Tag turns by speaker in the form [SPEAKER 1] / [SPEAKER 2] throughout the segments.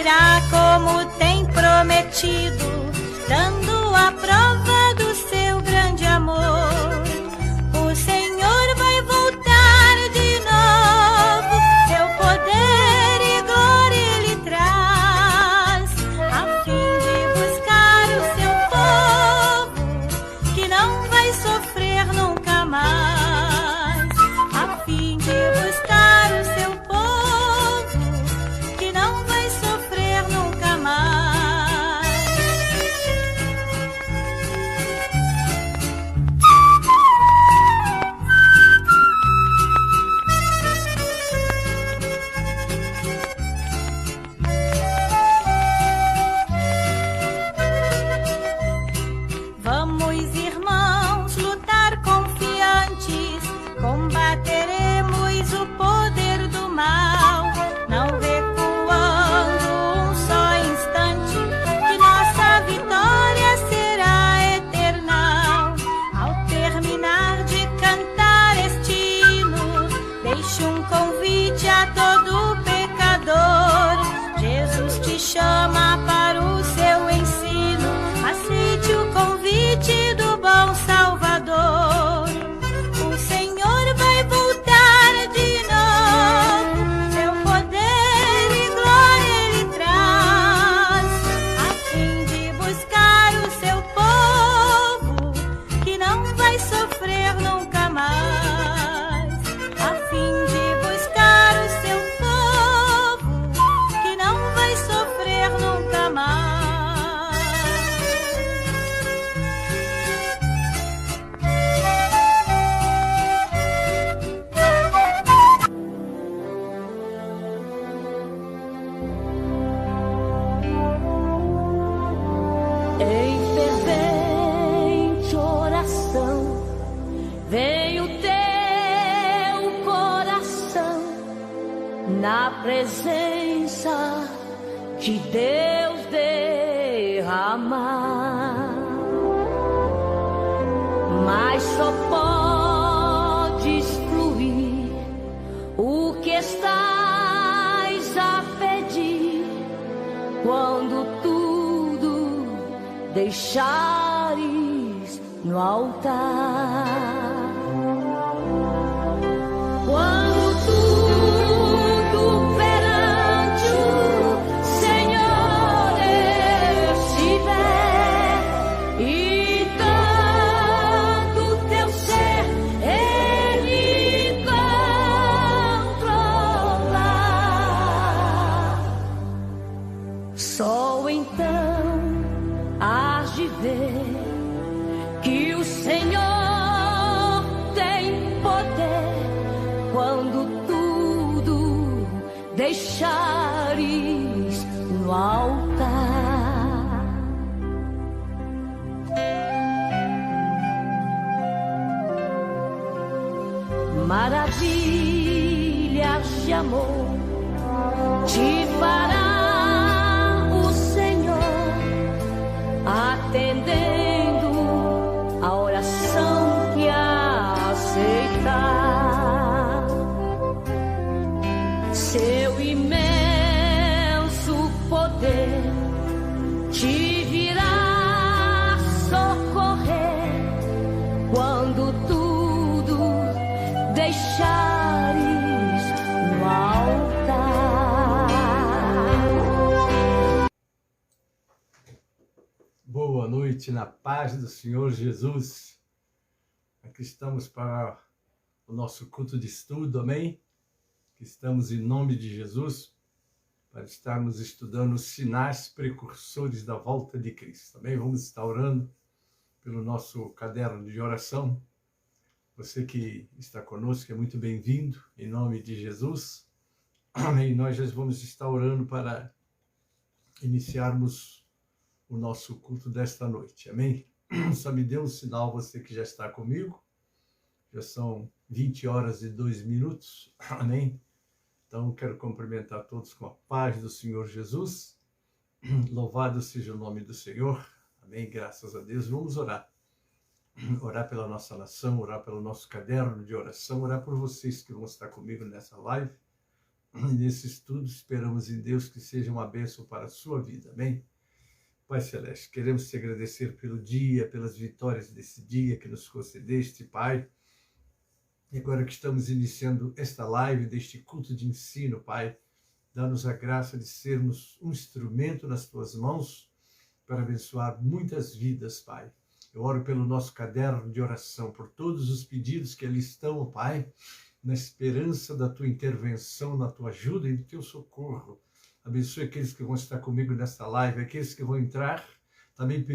[SPEAKER 1] virá como tem prometido, dando a prova do seu grande amor. O Senhor vai voltar de novo, seu poder e glória Ele traz, a fim de buscar o seu povo, que não vai sofrer nunca mais. A fim de buscar o seu povo, que não vai sofrer nunca mais. Vamos, irmãos, lutar confiantes, combateremos o poder do mal, não recuando um só instante, que nossa vitória será eternal. Ao terminar de cantar este hino, deixo um convite a todo pecador. Jesus te chama para o seu ensino, aceite o convite do bom Salvador. O Senhor vai voltar de novo, seu poder e glória Ele traz, a fim de buscar o seu povo, que não vai sofrer nunca mais. A fim de buscar o seu povo, que não vai sofrer nunca mais.
[SPEAKER 2] Em fervente oração, vem o teu coração na presença de Deus derramar. Mas só podes fluir o que estás a pedir quando tudo deixares no altar. Quando tudo perante o Senhor estiver, e tanto teu ser Ele controlar, só então hás de ver que o Senhor tem poder quando tudo deixares no altar. Maravilhas de amor te fará o Senhor, atendendo a oração que aceitar. Seu imenso poder te virá socorrer quando tudo deixares no altar.
[SPEAKER 3] Boa noite, na paz do Senhor Jesus. Aqui estamos para o nosso culto de estudo, amém? Aqui estamos em nome de Jesus para estarmos estudando os sinais precursores da volta de Cristo. Também vamos estar orando pelo nosso caderno de oração. Você que está conosco é muito bem-vindo, em nome de Jesus. Amém. Nós já vamos estar orando para iniciarmos o nosso culto desta noite. Amém? Só me dê um sinal, você que já está comigo. Já são 20 horas e 2 minutos. Amém? Então, quero cumprimentar todos com a paz do Senhor Jesus. Louvado seja o nome do Senhor. Amém? Graças a Deus. Vamos orar. Orar pela nossa nação, orar pelo nosso caderno de oração, orar por vocês que vão estar comigo nessa live. nesse estudo. Esperamos em Deus que seja uma bênção para a sua vida, amém? Pai Celeste, queremos te agradecer pelo dia, pelas vitórias desse dia que nos concedeste, Pai. E agora que estamos iniciando esta live deste culto de ensino, Pai, dá-nos a graça de sermos um instrumento nas tuas mãos para abençoar muitas vidas, Pai. Eu oro pelo nosso caderno de oração, por todos os pedidos que ali estão, Pai, na esperança da tua intervenção, na tua ajuda e do teu socorro. Abençoe aqueles que vão estar comigo nesta live, aqueles que vão entrar também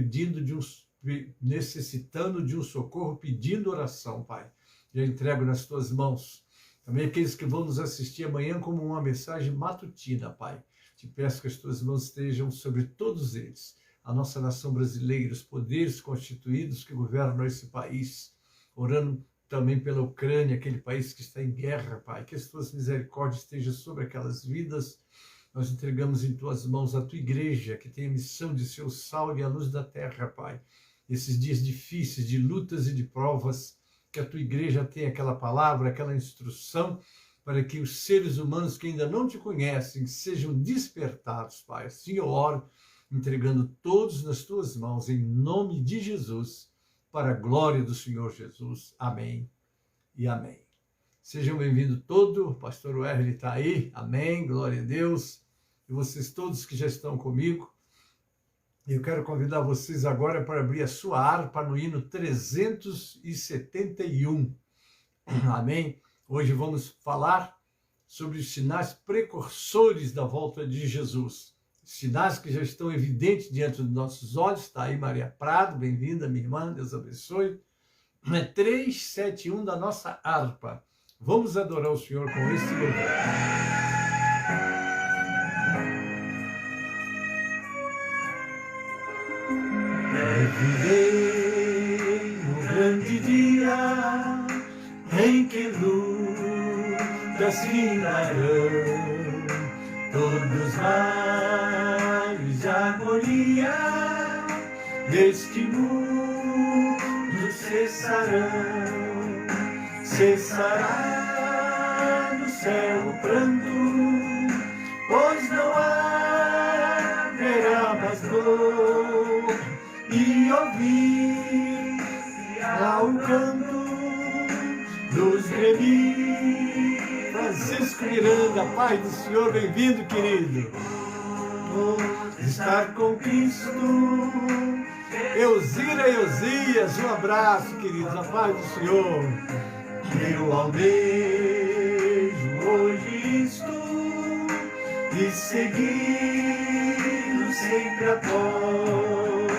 [SPEAKER 3] necessitando de um socorro, pedindo oração, Pai. Já entrego nas tuas mãos. Também aqueles que vão nos assistir amanhã como uma mensagem matutina, Pai. Te peço que as tuas mãos estejam sobre todos eles. A nossa nação brasileira, os poderes constituídos que governam esse país. Orando também pela Ucrânia, aquele país que está em guerra, Pai. Que as tuas misericórdias estejam sobre aquelas vidas. Nós entregamos em tuas mãos a tua igreja, que tem a missão de ser o sal e a luz da terra, Pai. Esses dias difíceis, de lutas e de provas, que a tua igreja tenha aquela palavra, aquela instrução, para que os seres humanos que ainda não te conhecem sejam despertados, Pai. Assim eu oro, entregando todos nas tuas mãos, em nome de Jesus, para a glória do Senhor Jesus. Amém e amém. Sejam bem-vindos todos, o pastor Wesley está aí, amém, glória a Deus, e vocês todos que já estão comigo. Eu quero convidar vocês agora para abrir a sua harpa no hino 371, amém? Hoje vamos falar sobre os sinais precursores da volta de Jesus, sinais que já estão evidentes diante dos nossos olhos. Está aí Maria Prado, bem-vinda, minha irmã, Deus abençoe. É 371 da nossa harpa. Vamos adorar o Senhor com esse louvor. Virei no grande dia em que lutas findarão, todos os males de agonia deste mundo cessarão. Cessará no céu o pranto, pois não haverá mais dor, e ouvirá o canto dos gremis. Francisco Miranda, Pai do Senhor, bem-vindo, querido. Vou estar com Cristo. Eusira e Eosias, um abraço, queridos, a paz do Senhor. Eu almejo hoje estou e seguir sempre após.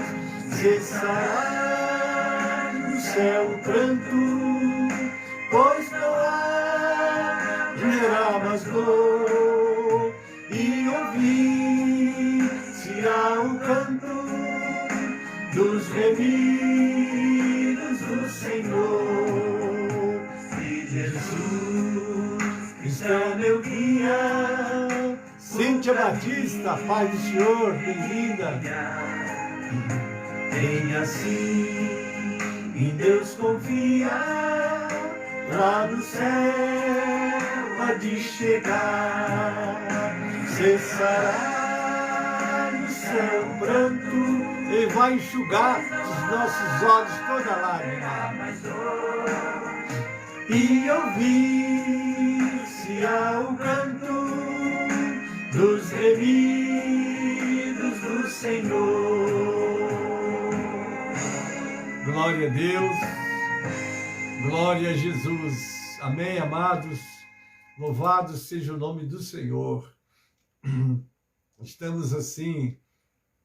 [SPEAKER 3] Cessará no céu o pranto, pois não haverá mais dor, e ouvir-se-á o canto dos remidos do Senhor. Jesus está meu guia. Cíntia Batista, Pai do Senhor, bem-vinda. Quem assim em Deus confia, lá no céu há de chegar. Cessará no céu o pranto, e vai enxugar dos nossos olhos toda lágrima. E ouvir-se-á o canto dos remidos do Senhor. Glória a Deus, glória a Jesus. Amém, amados. Louvado seja o nome do Senhor. Estamos assim,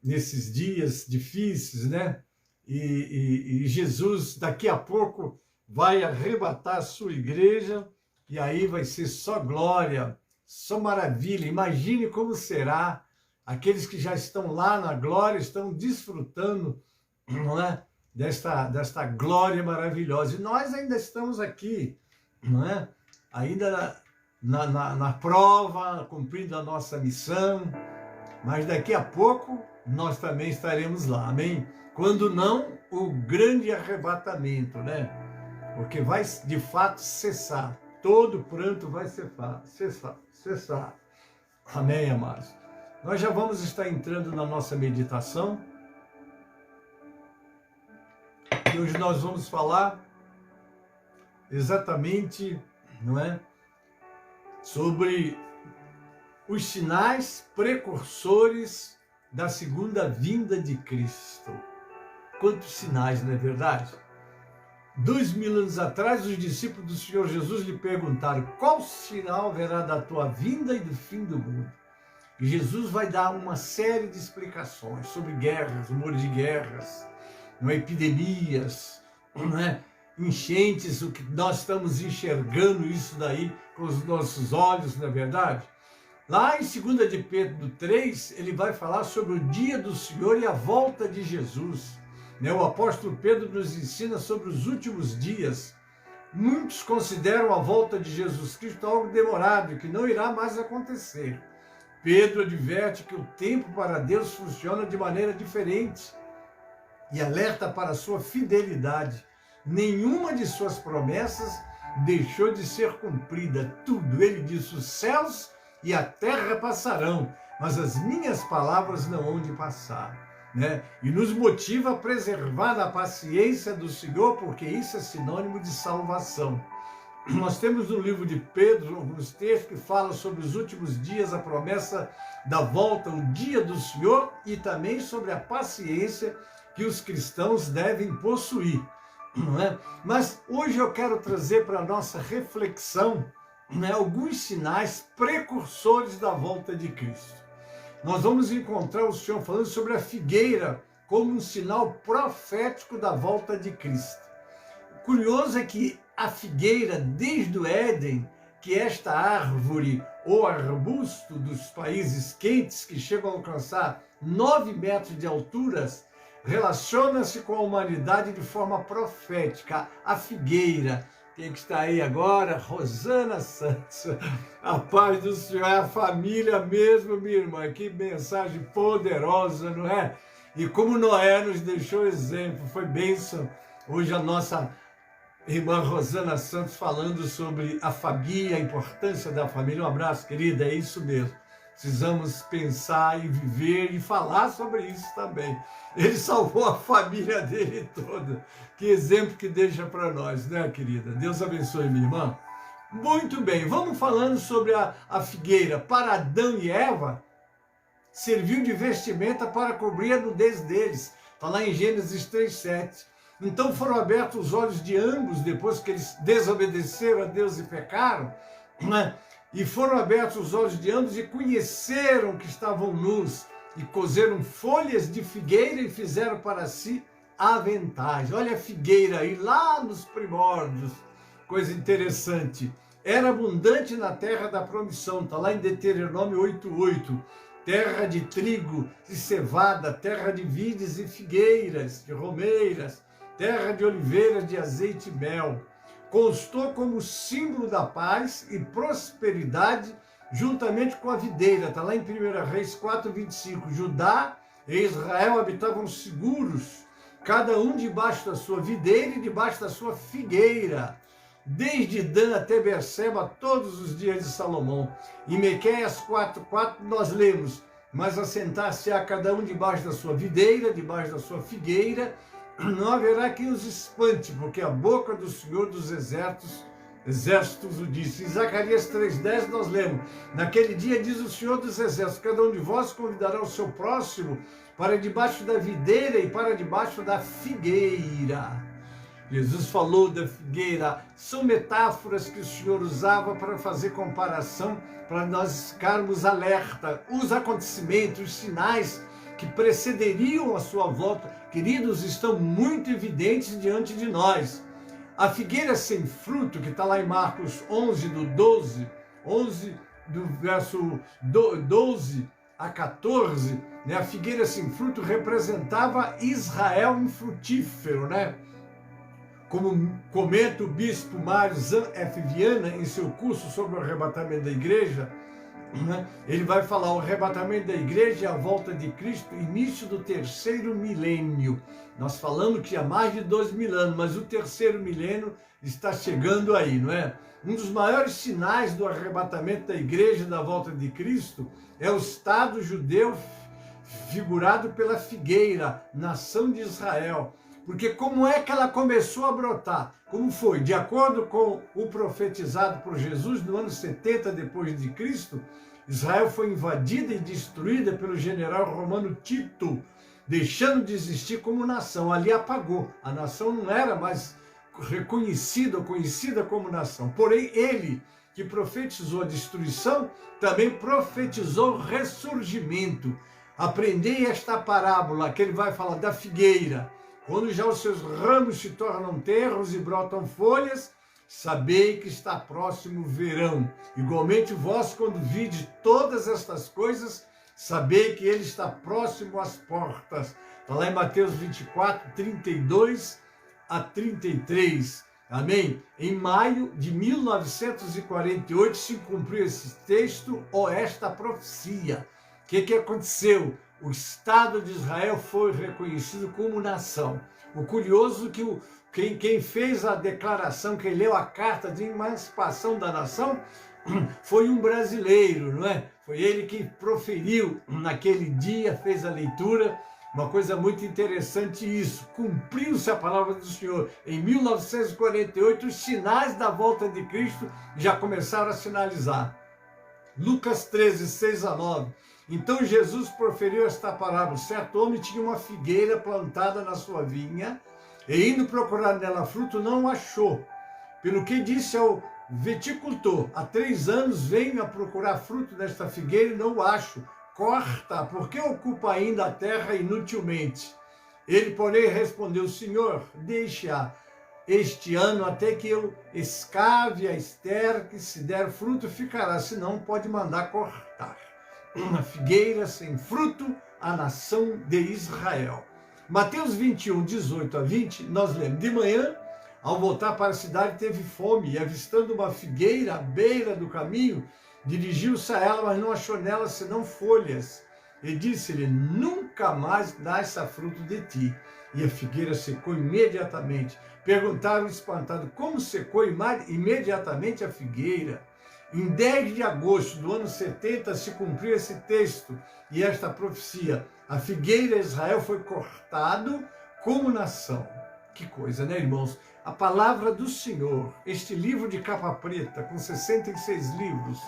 [SPEAKER 3] nesses dias difíceis, né? E Jesus, daqui a pouco, vai arrebatar a sua igreja, e aí vai ser só glória, só maravilha. Imagine como será. Aqueles que já estão lá na glória estão desfrutando, não é? desta glória maravilhosa. E nós ainda estamos aqui, não é? Ainda na prova, cumprindo a nossa missão, mas daqui a pouco nós também estaremos lá, amém? Quando não, o grande arrebatamento, né? Porque vai de fato cessar todo pranto vai cessar. Amém, amados? Nós já vamos estar entrando na nossa meditação. E hoje nós vamos falar exatamente, não é, sobre os sinais precursores da segunda vinda de Cristo. Quantos sinais, não é verdade? 2000 anos atrás, os discípulos do Senhor Jesus lhe perguntaram: qual sinal haverá da tua vinda e do fim do mundo? E Jesus vai dar uma série de explicações sobre guerras, rumores de guerras, não é, epidemias, não é, enchentes, o que nós estamos enxergando isso daí com os nossos olhos, não é verdade? Lá em 2 de Pedro 3, ele vai falar sobre o dia do Senhor e a volta de Jesus. O apóstolo Pedro nos ensina sobre os últimos dias. Muitos consideram a volta de Jesus Cristo algo demorado, que não irá mais acontecer. Pedro adverte que o tempo para Deus funciona de maneira diferente e alerta para a sua fidelidade. Nenhuma de suas promessas deixou de ser cumprida. Tudo, ele disse, os céus e a terra passarão, mas as minhas palavras não hão de passar. E nos motiva a preservar a paciência do Senhor, porque isso é sinônimo de salvação. Nós temos no livro de Pedro alguns textos que falam sobre os últimos dias, a promessa da volta, o dia do Senhor, e também sobre a paciência que os cristãos devem possuir. Mas hoje eu quero trazer para a nossa reflexão alguns sinais precursores da volta de Cristo. Nós vamos encontrar o Senhor falando sobre a figueira como um sinal profético da volta de Cristo. Curioso é que a figueira, desde o Éden, que é esta árvore ou arbusto dos países quentes que chegam a alcançar 9 metros de altura, relaciona-se com a humanidade de forma profética. A figueira. Quem que está aí agora? Rosana Santos. A paz do Senhor, é a família mesmo, minha irmã. Que mensagem poderosa, não é? E como Noé nos deixou exemplo, foi bênção. Hoje a nossa irmã Rosana Santos falando sobre a família, a importância da família. Um abraço, querida, é isso mesmo. Precisamos pensar e viver e falar sobre isso também. Ele salvou a família dele toda. Que exemplo que deixa para nós, né, querida? Deus abençoe, minha irmã. Muito bem, vamos falando sobre a figueira. Para Adão e Eva, serviu de vestimenta para cobrir a nudez deles. Está lá em Gênesis 3:7. Então foram abertos os olhos de ambos, depois que eles desobedeceram a Deus e pecaram, né? E foram abertos os olhos de ambos e conheceram que estavam nus, e cozeram folhas de figueira e fizeram para si aventais. Olha a figueira aí, lá nos primórdios, coisa interessante. Era abundante na terra da promissão, está lá em Deuteronômio 8:8. Terra de trigo e cevada, terra de vides e figueiras, de romeiras, terra de oliveiras, de azeite e mel. Constou como símbolo da paz e prosperidade, juntamente com a videira. Está lá em 1 Reis 4:25. Judá e Israel habitavam seguros, cada um debaixo da sua videira e debaixo da sua figueira, desde Dan até Berseba, todos os dias de Salomão. Em Miqueias 4:4 nós lemos: mas assentar-se-á cada um debaixo da sua videira, debaixo da sua figueira, não haverá quem os espante, porque a boca do Senhor dos exércitos o disse. Em Zacarias 3:10 nós lemos: naquele dia diz o Senhor dos exércitos, cada um de vós convidará o seu próximo para debaixo da videira e para debaixo da figueira. Jesus falou da figueira, são metáforas que o Senhor usava para fazer comparação, para nós ficarmos alerta. Os acontecimentos, os sinais que precederiam a sua volta, queridos, estão muito evidentes diante de nós. A figueira sem fruto, que está lá em Marcos 11, do verso 12 a 14, a figueira sem fruto representava Israel infrutífero, Como comenta o bispo Mário F. Viana em seu curso sobre o arrebatamento da igreja, Ele vai falar o arrebatamento da igreja e a volta de Cristo, início do terceiro milênio. Nós falamos que há mais de 2000 anos, mas o terceiro milênio está chegando aí, não é? Um dos maiores sinais do arrebatamento da igreja e da volta de Cristo é o Estado judeu figurado pela figueira, nação de Israel. Porque como é que ela começou a brotar? Como foi? De acordo com o profetizado por Jesus no ano 70 depois de Cristo, Israel foi invadida e destruída pelo general romano Tito, deixando de existir como nação. Ali apagou. A nação não era mais reconhecida ou conhecida como nação. Porém, ele, que profetizou a destruição, também profetizou o ressurgimento. Aprendei esta parábola, que ele vai falar da figueira. Quando já os seus ramos se tornam terros e brotam folhas, sabei que está próximo o verão. Igualmente vós, quando vides todas estas coisas, sabei que ele está próximo às portas. Está lá em Mateus 24, 32 a 33. Amém? Em maio de 1948 se cumpriu esse texto ou esta profecia. O que aconteceu? O Estado de Israel foi reconhecido como nação. O curioso é que quem fez a declaração, quem leu a carta de emancipação da nação, foi um brasileiro, não é? Foi ele que proferiu naquele dia, fez a leitura. Uma coisa muito interessante isso. Cumpriu-se a palavra do Senhor. Em 1948, os sinais da volta de Cristo já começaram a sinalizar. Lucas 13, 6 a 9. Então Jesus proferiu esta parábola. Certo homem tinha uma figueira plantada na sua vinha, e indo procurar nela fruto, não achou. Pelo que disse ao viticultor: há 3 anos venho a procurar fruto desta figueira e não o acho. Corta, porque ocupa ainda a terra inutilmente. Ele, porém, respondeu: Senhor, deixa este ano até que eu escave a esterque, se der fruto ficará, senão pode mandar cortar. Uma figueira sem fruto, a nação de Israel. Mateus 21, 18 a 20, nós lemos: de manhã, ao voltar para a cidade, teve fome, e avistando uma figueira à beira do caminho, dirigiu-se a ela, mas não achou nela senão folhas. E disse-lhe: nunca mais nasça fruto de ti. E a figueira secou imediatamente. Perguntaram espantado: como secou imediatamente a figueira? Em 10 de agosto do ano 70 se cumpriu esse texto e esta profecia. A figueira Israel foi cortado como nação. Que coisa, né, irmãos? A palavra do Senhor, este livro de capa preta, com 66 livros,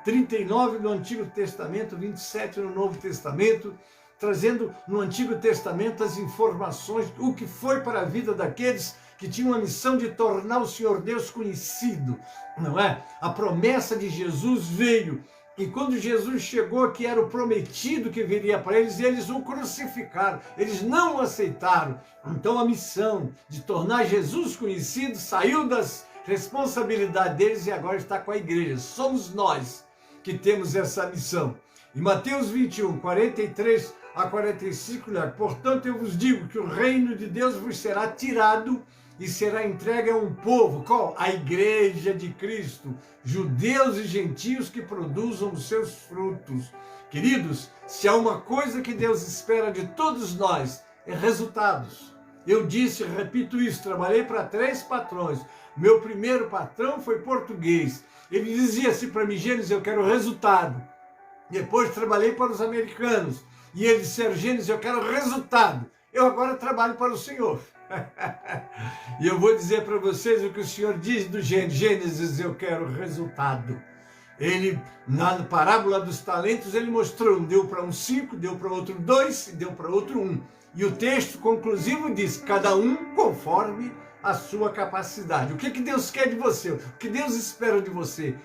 [SPEAKER 3] 39 no Antigo Testamento, 27 no Novo Testamento, trazendo no Antigo Testamento as informações, o que foi para a vida daqueles que tinham a missão de tornar o Senhor Deus conhecido, não é? A promessa de Jesus veio, e quando Jesus chegou, que era o prometido que viria para eles, eles o crucificaram, eles não o aceitaram. Então a missão de tornar Jesus conhecido saiu das responsabilidades deles e agora está com a igreja. Somos nós que temos essa missão. Em Mateus 21, 43 a 45, portanto eu vos digo que o reino de Deus vos será tirado e será entregue a um povo, qual? A igreja de Cristo, judeus e gentios que produzam os seus frutos. Queridos, se há uma coisa que Deus espera de todos nós, é resultados. Eu disse, repito isso, trabalhei para 3 patrões. Meu primeiro patrão foi português. Ele dizia assim para mim: Gênesis, eu quero resultado. Depois trabalhei para os americanos. E ele disse: Gênesis, eu quero resultado. Eu agora trabalho para o Senhor. E eu vou dizer para vocês o que o Senhor diz do Gênesis: eu quero resultado. Ele, na parábola dos talentos, ele mostrou: deu para um 5, deu para outro 2, deu para outro 1. E o texto conclusivo diz: cada um conforme a sua capacidade. O que Deus quer de você? O que Deus espera de você?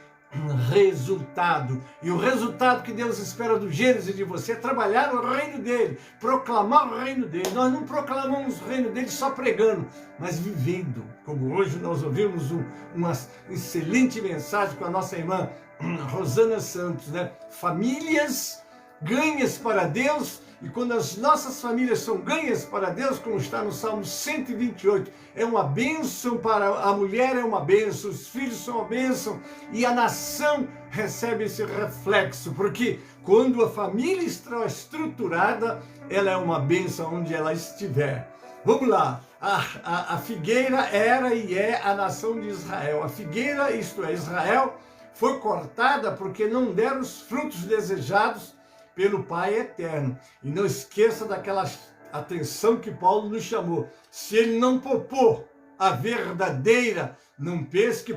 [SPEAKER 3] Resultado. E o resultado que Deus espera do Gênesis de você é trabalhar o reino dele, proclamar o reino dele. Nós não proclamamos o reino dele só pregando, mas vivendo. Como hoje nós ouvimos uma excelente mensagem com a nossa irmã Rosana Santos, né? Famílias ganhas para Deus. E quando as nossas famílias são ganhas para Deus, como está no Salmo 128, é uma bênção para a mulher, é uma bênção, os filhos são uma bênção, e a nação recebe esse reflexo, porque quando a família está estruturada, ela é uma bênção onde ela estiver. Vamos lá, a figueira era e é a nação de Israel. A figueira, isto é, Israel, foi cortada porque não deram os frutos desejados pelo Pai Eterno. E não esqueça daquela atenção que Paulo nos chamou. Se ele não poupou a verdadeira, não pense que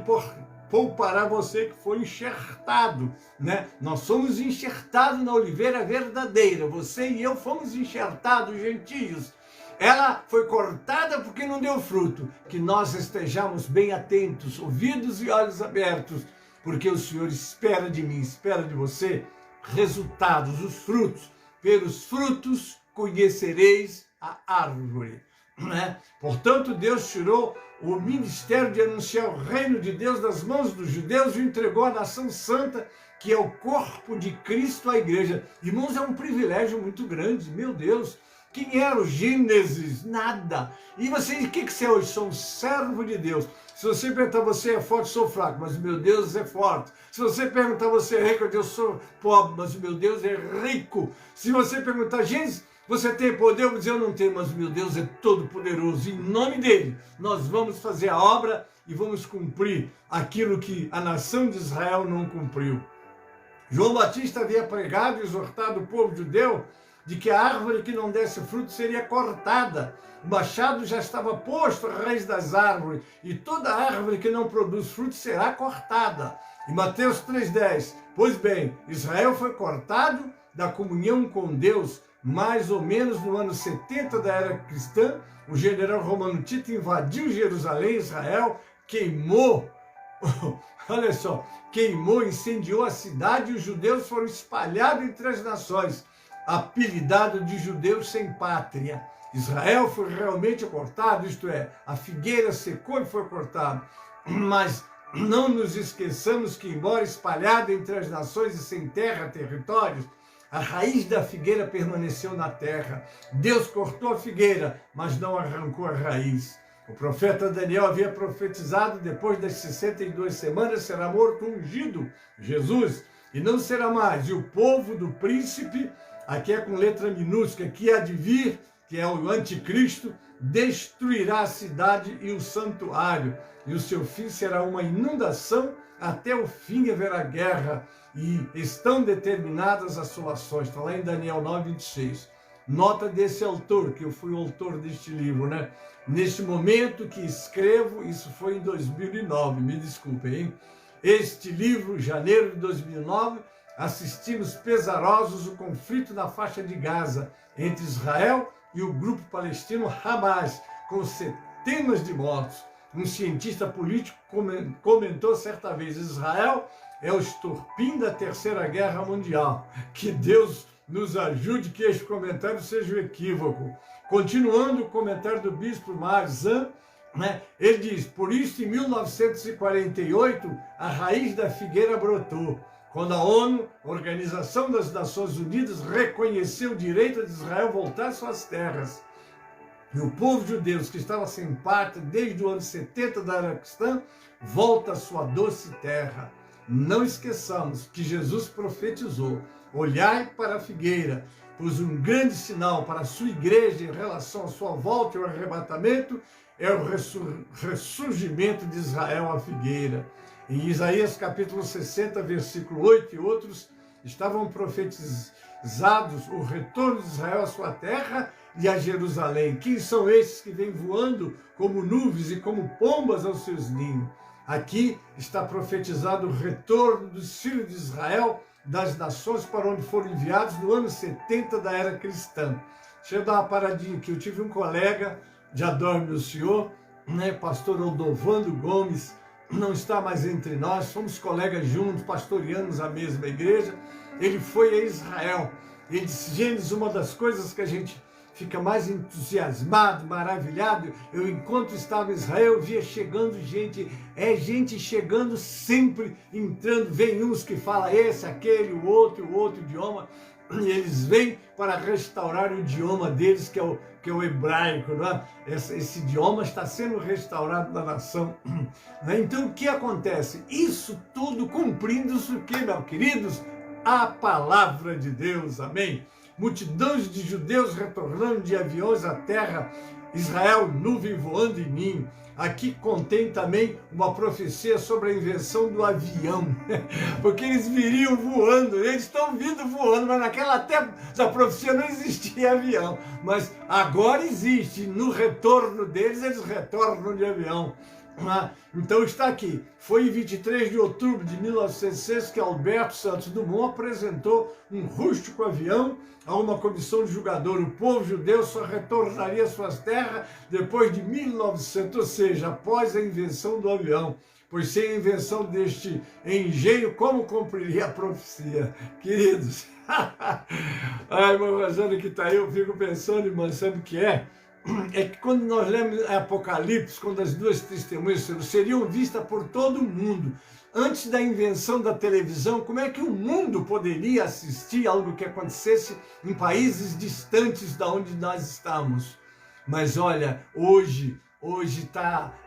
[SPEAKER 3] poupará você que foi enxertado, né? Nós somos enxertados na oliveira verdadeira. Você e eu fomos enxertados, gentios. Ela foi cortada porque não deu fruto. Que nós estejamos bem atentos, ouvidos e olhos abertos, porque o Senhor espera de mim, espera de você, resultados, os frutos. Pelos frutos conhecereis a árvore. Né? Portanto, Deus tirou o ministério de anunciar o reino de Deus das mãos dos judeus e entregou à nação santa, que é o corpo de Cristo, à igreja. Irmãos, é um privilégio muito grande, meu Deus. Quem era o Gênesis? Nada. E você, o que você é hoje? Sou um servo de Deus. Se você perguntar, você é forte, sou fraco, mas meu Deus é forte. Se você perguntar, você é rico, eu sou pobre, mas meu Deus é rico. Se você perguntar, Gênesis, você tem poder? Eu vou dizer, eu não tenho, mas meu Deus é todo poderoso. Em nome dele, nós vamos fazer a obra e vamos cumprir aquilo que a nação de Israel não cumpriu. João Batista havia pregado e exortado o povo judeu de que a árvore que não desse fruto seria cortada. O machado já estava posto à raiz das árvores, e toda árvore que não produz fruto será cortada. Em Mateus 3,10, pois bem, Israel foi cortado da comunhão com Deus, mais ou menos no ano 70 da era cristã. O general romano Tito invadiu Jerusalém, Israel, queimou, olha só, queimou, incendiou a cidade, e os judeus foram espalhados entre as nações, apelidado de judeus sem pátria. Israel foi realmente cortado, isto é, a figueira secou e foi cortada. Mas não nos esqueçamos que, embora espalhada entre as nações e sem terra, territórios, a raiz da figueira permaneceu na terra. Deus cortou a figueira, mas não arrancou a raiz. O profeta Daniel havia profetizado: depois das 62 semanas será morto ungido, Jesus, e não será mais. E o povo do príncipe, aqui é com letra minúscula, que há de vir, que é o anticristo, destruirá a cidade e o santuário, e o seu fim será uma inundação, até o fim haverá guerra, e estão determinadas assolações. Está lá em Daniel 9:26. Nota desse autor, que eu fui o autor deste livro, né? Neste momento que escrevo, isso foi em 2009, me desculpem, hein? Este livro, janeiro de 2009, assistimos pesarosos o conflito na faixa de Gaza entre Israel e o grupo palestino Hamas, com centenas de mortos. Um cientista político comentou certa vez: Israel é o estopim da Terceira Guerra Mundial. Que Deus nos ajude que este comentário seja um equívoco. Continuando o comentário do bispo Marzan, né, ele diz: por isso, em 1948, a raiz da figueira brotou, quando a ONU, Organização das Nações Unidas, reconheceu o direito de Israel voltar às suas terras. E o povo judeu, que estava sem pátria desde o ano 70 da era cristã, volta à sua doce terra. Não esqueçamos que Jesus profetizou: olhai para a figueira, pois um grande sinal para a sua igreja em relação à sua volta e ao arrebatamento é o ressurgimento de Israel à figueira. Em Isaías capítulo 60, versículo 8 e outros, estavam profetizados o retorno de Israel à sua terra e a Jerusalém. Quem são esses que vêm voando como nuvens e como pombas aos seus ninhos? Aqui está profetizado o retorno dos filhos de Israel das nações para onde foram enviados no ano 70 da era cristã. Deixa eu dar uma paradinha aqui. Eu tive um colega, já dorme o senhor, né, pastor Odovando Gomes, não está mais entre nós, somos colegas juntos, pastoreamos a mesma igreja. Ele foi a Israel. Ele disse: Gênesis, uma das coisas que a gente fica mais entusiasmado, maravilhado, eu, enquanto estava em Israel, via chegando gente chegando sempre, entrando, vem uns que falam esse, aquele, o outro idioma. e eles vêm para restaurar o idioma deles, que é o hebraico, não é? Esse idioma está sendo restaurado na nação. Então, o que acontece? Isso tudo cumprindo-se o que, meus queridos? A palavra de Deus, amém? Multidões de judeus retornando de aviões à terra, Israel, nuvem voando em mim. Aqui contém também uma profecia sobre a invenção do avião, porque eles viriam voando, eles estão vindo voando, mas naquela tempo da profecia não existia avião, mas agora existe, no retorno deles, eles retornam de avião. Então está aqui, foi em 23 de outubro de 1906 que Alberto Santos Dumont apresentou um rústico avião a uma comissão de julgador. O povo judeu só retornaria às suas terras depois de 1900, ou seja, após a invenção do avião. Pois sem a invenção deste engenho, como cumpriria a profecia? Queridos, ai, irmão Rosana que está aí, eu fico pensando, irmão, sabe o que é? É que quando nós lemos Apocalipse, quando as duas testemunhas seriam vistas por todo mundo, antes da invenção da televisão, como é que o mundo poderia assistir algo que acontecesse em países distantes da onde nós estamos? Mas olha, hoje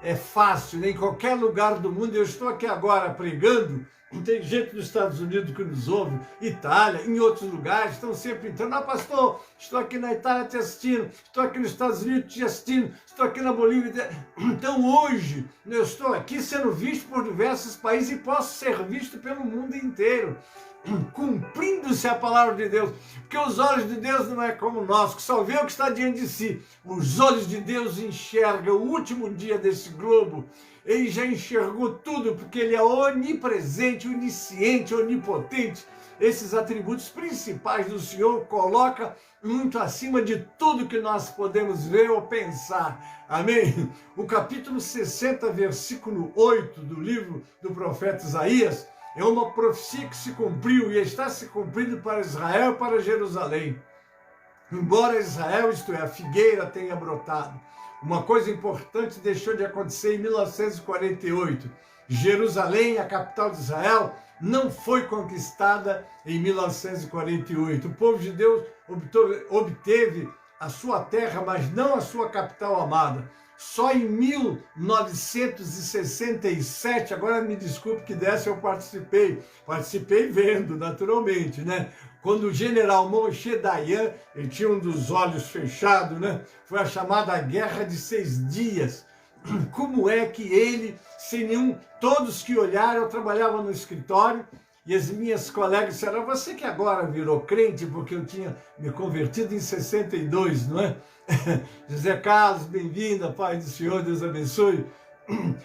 [SPEAKER 3] é fácil, né? Em qualquer lugar do mundo. Eu estou aqui agora pregando, tem gente dos Estados Unidos que nos ouve, Itália, em outros lugares, estão sempre entrando. Ah, pastor, estou aqui na Itália te assistindo, estou aqui nos Estados Unidos te assistindo, estou aqui na Bolívia. Então hoje eu estou aqui sendo visto por diversos países e posso ser visto pelo mundo inteiro, cumprindo-se a palavra de Deus, porque os olhos de Deus não é como nós, que só vê o que está diante de si. Os olhos de Deus enxergam o último dia desse globo. Ele já enxergou tudo, porque ele é onipresente, onisciente, onipotente. Esses atributos principais do Senhor coloca muito acima de tudo que nós podemos ver ou pensar. Amém? O capítulo 60, versículo 8 do livro do profeta Isaías é uma profecia que se cumpriu e está se cumprindo para Israel e para Jerusalém. Embora Israel, isto é, a figueira, tenha brotado, uma coisa importante deixou de acontecer em 1948. Jerusalém, a capital de Israel, não foi conquistada em 1948. O povo de Deus obteve a sua terra, mas não a sua capital amada. Só em 1967, agora me desculpe que dessa eu participei vendo, naturalmente, né? Quando o general Moshe Dayan, ele tinha um dos olhos fechados, né? Foi a chamada Guerra de 6 Dias. Como é que ele, sem nenhum, todos que olharam, eu trabalhava no escritório, e as minhas colegas disseram, você que agora virou crente, porque eu tinha me convertido em 62, não é? José Carlos, bem-vinda, Pai do Senhor, Deus abençoe.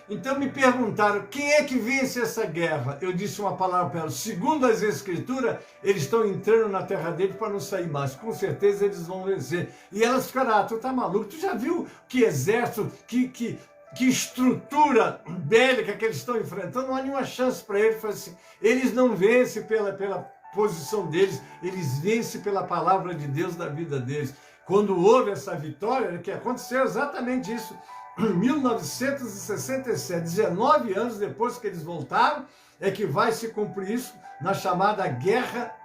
[SPEAKER 3] Então me perguntaram, quem é que vence essa guerra? Eu disse uma palavra para elas, segundo as Escrituras, eles estão entrando na terra dele para não sair mais, com certeza eles vão vencer. E elas ficaram, tu tá maluco, tu já viu que exército, que estrutura bélica que eles estão enfrentando? Não há nenhuma chance para eles. Assim, eles não vencem pela posição deles, eles vencem pela palavra de Deus na vida deles. Quando houve essa vitória, que aconteceu exatamente isso, em 1967, 19 anos depois que eles voltaram, é que vai se cumprir isso na chamada Guerra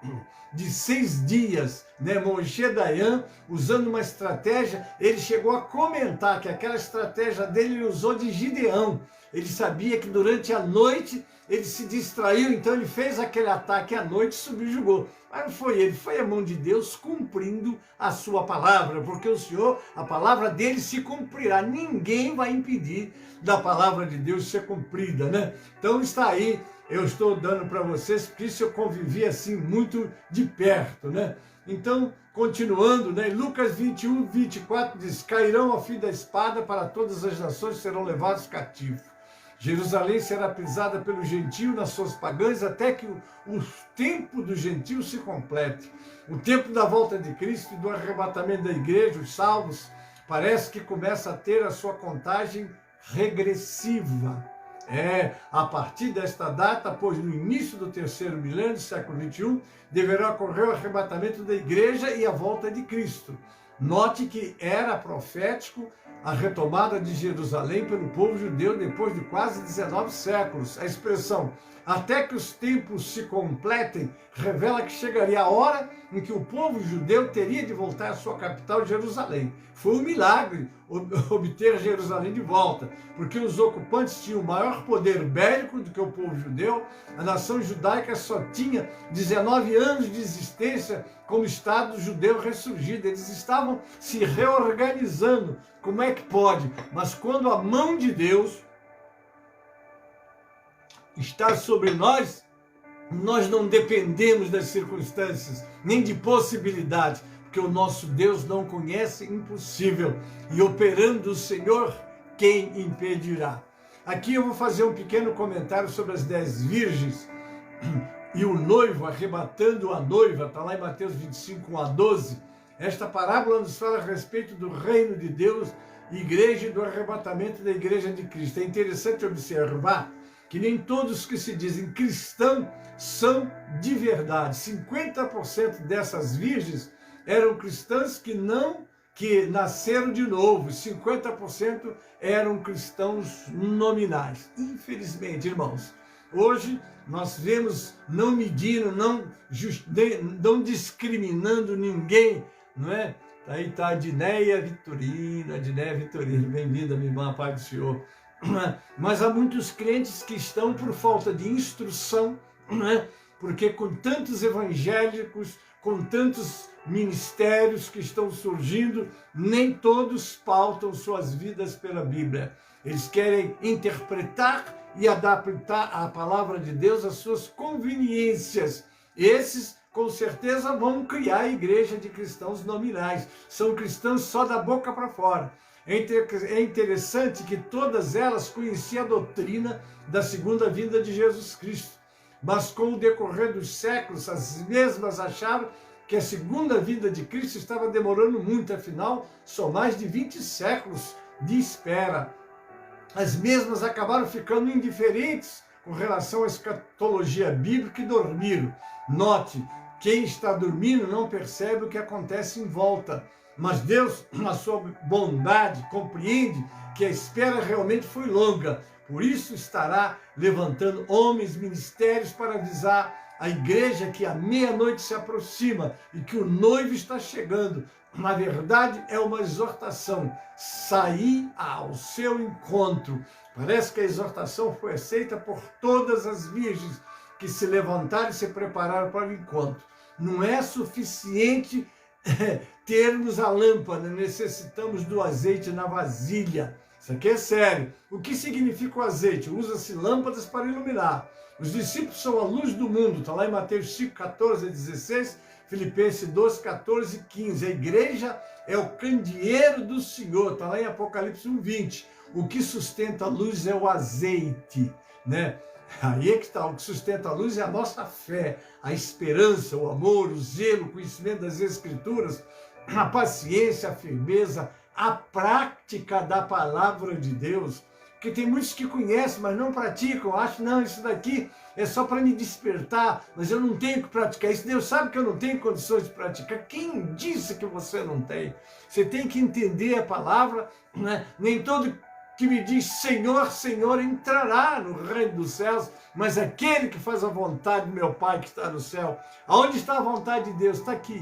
[SPEAKER 3] de 6 Dias, né? Moshe Dayan, usando uma estratégia, ele chegou a comentar que aquela estratégia dele ele usou de Gideão. Ele sabia que durante a noite ele se distraiu, então ele fez aquele ataque à noite e subjugou. Mas não foi ele, foi a mão de Deus cumprindo a sua palavra, porque o Senhor, a palavra dele se cumprirá. Ninguém vai impedir da palavra de Deus ser cumprida, né? Então está aí, eu estou dando para vocês, porque isso eu convivi assim muito de perto, né? Então, continuando, né? Lucas 21, 24 diz, cairão ao fim da espada, para todas as nações serão levados cativos. Jerusalém será pisada pelo gentio nas suas pagãs, até que o tempo do gentio se complete. O tempo da volta de Cristo e do arrebatamento da igreja, os salvos, parece que começa a ter a sua contagem regressiva. A partir desta data, pois no início do terceiro milênio do século XXI, deverá ocorrer o arrebatamento da igreja e a volta de Cristo. Note que era profético a retomada de Jerusalém pelo povo judeu depois de quase 19 séculos. A expressão até que os tempos se completem, revela que chegaria a hora em que o povo judeu teria de voltar à sua capital, Jerusalém. Foi um milagre obter Jerusalém de volta, porque os ocupantes tinham maior poder bélico do que o povo judeu. A nação judaica só tinha 19 anos de existência como Estado judeu ressurgido. Eles estavam se reorganizando. Como é que pode? Mas quando a mão de Deus está sobre nós, nós não dependemos das circunstâncias, nem de possibilidades, porque o nosso Deus não conhece impossível. E operando o Senhor, quem impedirá? Aqui eu vou fazer um pequeno comentário sobre as 10 virgens e o noivo arrebatando a noiva, está lá em Mateus 25, 1 a 12. Esta parábola nos fala a respeito do reino de Deus, igreja e do arrebatamento da igreja de Cristo. É interessante observar que nem todos que se dizem cristãos são de verdade. 50% dessas virgens eram cristãs que nasceram de novo. 50% eram cristãos nominais. Infelizmente, irmãos, hoje nós vemos não medindo, não discriminando ninguém, não é? Aí está a Adnéia Vitorino, bem-vinda, minha irmã, Pai do Senhor. Mas há muitos crentes que estão por falta de instrução, né? Porque com tantos evangélicos, com tantos ministérios que estão surgindo, nem todos pautam suas vidas pela Bíblia. Eles querem interpretar e adaptar a palavra de Deus às suas conveniências. Esses, com certeza, vão criar a igreja de cristãos nominais. São cristãos só da boca para fora. É interessante que todas elas conheciam a doutrina da segunda vinda de Jesus Cristo. Mas com o decorrer dos séculos, as mesmas acharam que a segunda vinda de Cristo estava demorando muito, afinal, são mais de 20 séculos de espera. As mesmas acabaram ficando indiferentes com relação à escatologia bíblica e dormiram. Note, quem está dormindo não percebe o que acontece em volta. Mas Deus, na sua bondade, compreende que a espera realmente foi longa. Por isso estará levantando homens, ministérios para avisar a igreja que a meia-noite se aproxima e que o noivo está chegando. Na verdade, é uma exortação. Sair ao seu encontro. Parece que a exortação foi aceita por todas as virgens que se levantaram e se prepararam para o encontro. Não é suficiente termos a lâmpada, necessitamos do azeite na vasilha. Isso aqui é sério. O que significa o azeite? Usa-se lâmpadas para iluminar. Os discípulos são a luz do mundo. Está lá em Mateus 5, 14 a 16, Filipenses 2, 14 e 15. A igreja é o candeeiro do Senhor. Está lá em Apocalipse 1, 20. O que sustenta a luz é o azeite, né? Aí é que está, o que sustenta a luz é a nossa fé, a esperança, o amor, o zelo, o conhecimento das Escrituras, a paciência, a firmeza, a prática da palavra de Deus. Porque tem muitos que conhecem, mas não praticam, acham, não, isso daqui é só para me despertar, mas eu não tenho que praticar isso. Deus sabe que eu não tenho condições de praticar. Quem disse que você não tem? Você tem que entender a palavra, né? Nem todo que me diz Senhor, Senhor, entrará no reino dos céus, mas aquele que faz a vontade do meu Pai que está no céu. Aonde está a vontade de Deus? Está aqui,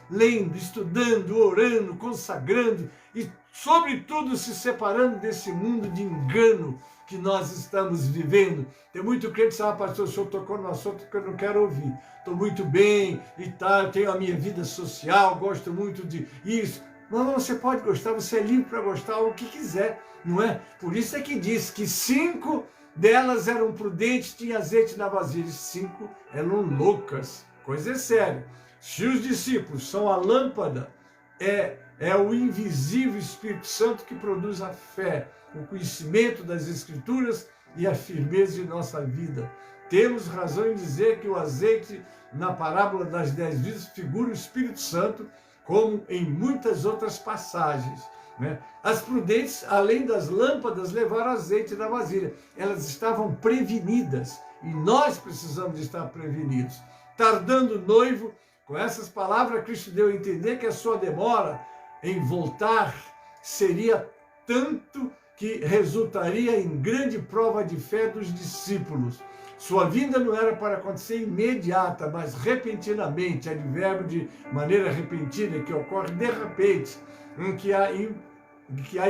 [SPEAKER 3] lendo, estudando, orando, consagrando e, sobretudo, se separando desse mundo de engano que nós estamos vivendo. Tem muito crente que fala, pastor, o senhor tocou no assunto que eu não quero ouvir. Estou muito bem e tal, tenho a minha vida social, gosto muito de isso. Não, você pode gostar, você é livre para gostar o que quiser, não é? Por isso é que diz que 5 delas eram prudentes, tinham azeite na vasilha, e 5 eram loucas. Coisa séria. Se os discípulos são a lâmpada, é o invisível Espírito Santo que produz a fé, o conhecimento das Escrituras e a firmeza de nossa vida. Temos razão em dizer que o azeite, na parábola das 10 virgens, figura o Espírito Santo, como em muitas outras passagens, né? As prudentes, além das lâmpadas, levaram azeite na vasilha. Elas estavam prevenidas e nós precisamos de estar prevenidos. Tardando o noivo, com essas palavras, Cristo deu a entender que a sua demora em voltar seria tanto que resultaria em grande prova de fé dos discípulos. Sua vinda não era para acontecer imediata, mas repentinamente, advérbio de maneira repentina, que ocorre de repente, em que há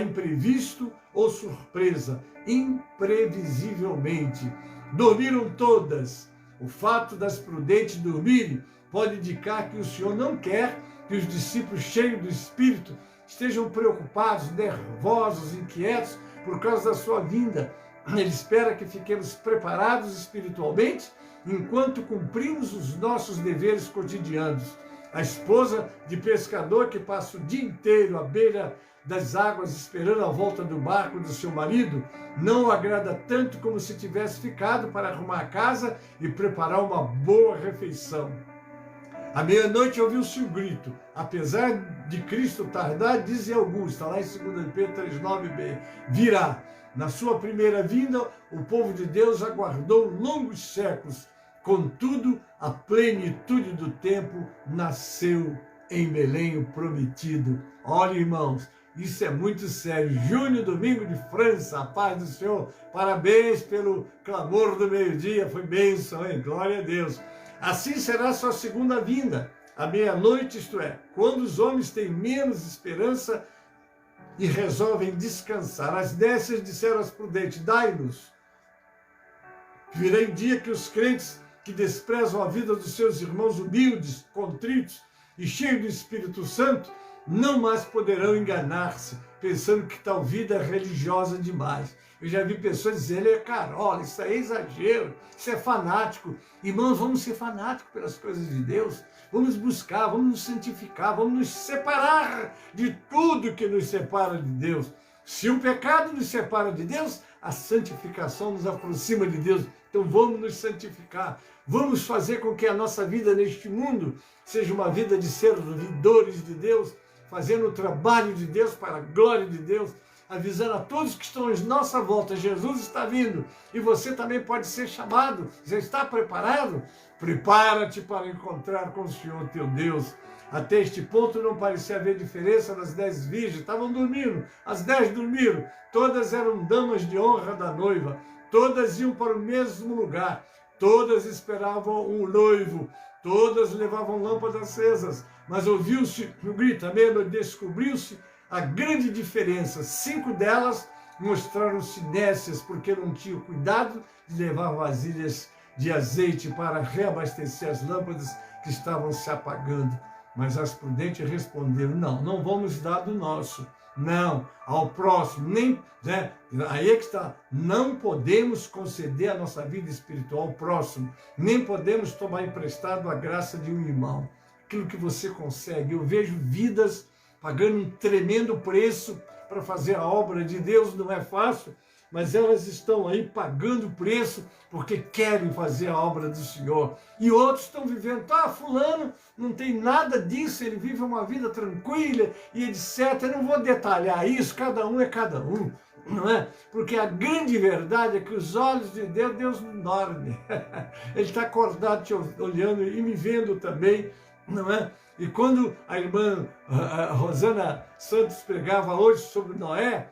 [SPEAKER 3] imprevisto ou surpresa, imprevisivelmente. Dormiram todas. O fato das prudentes dormirem pode indicar que o Senhor não quer que os discípulos cheios do Espírito estejam preocupados, nervosos, inquietos por causa da sua vinda. Ele espera que fiquemos preparados espiritualmente enquanto cumprimos os nossos deveres cotidianos. A esposa de pescador que passa o dia inteiro à beira das águas esperando a volta do barco do seu marido não o agrada tanto como se tivesse ficado para arrumar a casa e preparar uma boa refeição. À meia-noite ouviu-se o grito. Apesar de Cristo tardar, dizem alguns, está lá em 2 Pedro 3,9b, virá. Na sua primeira vinda, o povo de Deus aguardou longos séculos. Contudo, a plenitude do tempo nasceu em Belém o prometido. Olha, irmãos, isso é muito sério. Junho, domingo de França, a paz do Senhor. Parabéns pelo clamor do meio-dia, foi bênção, hein? Glória a Deus. Assim será sua segunda vinda, à meia-noite, isto é, quando os homens têm menos esperança e resolvem descansar. As nécias disseram às prudentes, dai-nos. Virá em dia que os crentes que desprezam a vida dos seus irmãos humildes, contritos e cheios do Espírito Santo, não mais poderão enganar-se, pensando que tal vida é religiosa demais. Eu já vi pessoas dizendo, ele é carola, isso é exagero, isso é fanático. Irmãos, vamos ser fanáticos pelas coisas de Deus, vamos buscar, vamos nos santificar, vamos nos separar de tudo que nos separa de Deus. Se o pecado nos separa de Deus, a santificação nos aproxima de Deus. Então vamos nos santificar, vamos fazer com que a nossa vida neste mundo seja uma vida de servidores de Deus, fazendo o trabalho de Deus para a glória de Deus, avisando a todos que estão à nossa volta, Jesus está vindo e você também pode ser chamado. Já está preparado? Prepara-te para encontrar com o Senhor teu Deus. Até este ponto não parecia haver diferença nas 10 virgens, estavam dormindo, as 10 dormiram, todas eram damas de honra da noiva, todas iam para o mesmo lugar, todas esperavam o noivo, todas levavam lâmpadas acesas, mas ouviu-se o grito, à meia-noite descobriu-se a grande diferença. 5 delas mostraram-se nécias porque não tinham cuidado de levar vasilhas de azeite para reabastecer as lâmpadas que estavam se apagando. Mas as prudentes responderam, não vamos dar do nosso, não, ao próximo, nem, né? Aí é que está, não podemos conceder a nossa vida espiritual ao próximo, nem podemos tomar emprestado a graça de um irmão, aquilo que você consegue. Eu vejo vidas pagando um tremendo preço para fazer a obra de Deus, não é fácil, mas elas estão aí pagando preço porque querem fazer a obra do Senhor. E outros estão vivendo, fulano não tem nada disso, ele vive uma vida tranquila e etc. Eu não vou detalhar isso, cada um é cada um, não é? Porque a grande verdade é que os olhos de Deus, Deus não dorme. Ele está acordado te olhando e me vendo também, não é? E quando a irmã Rosana Santos pregava hoje sobre Noé,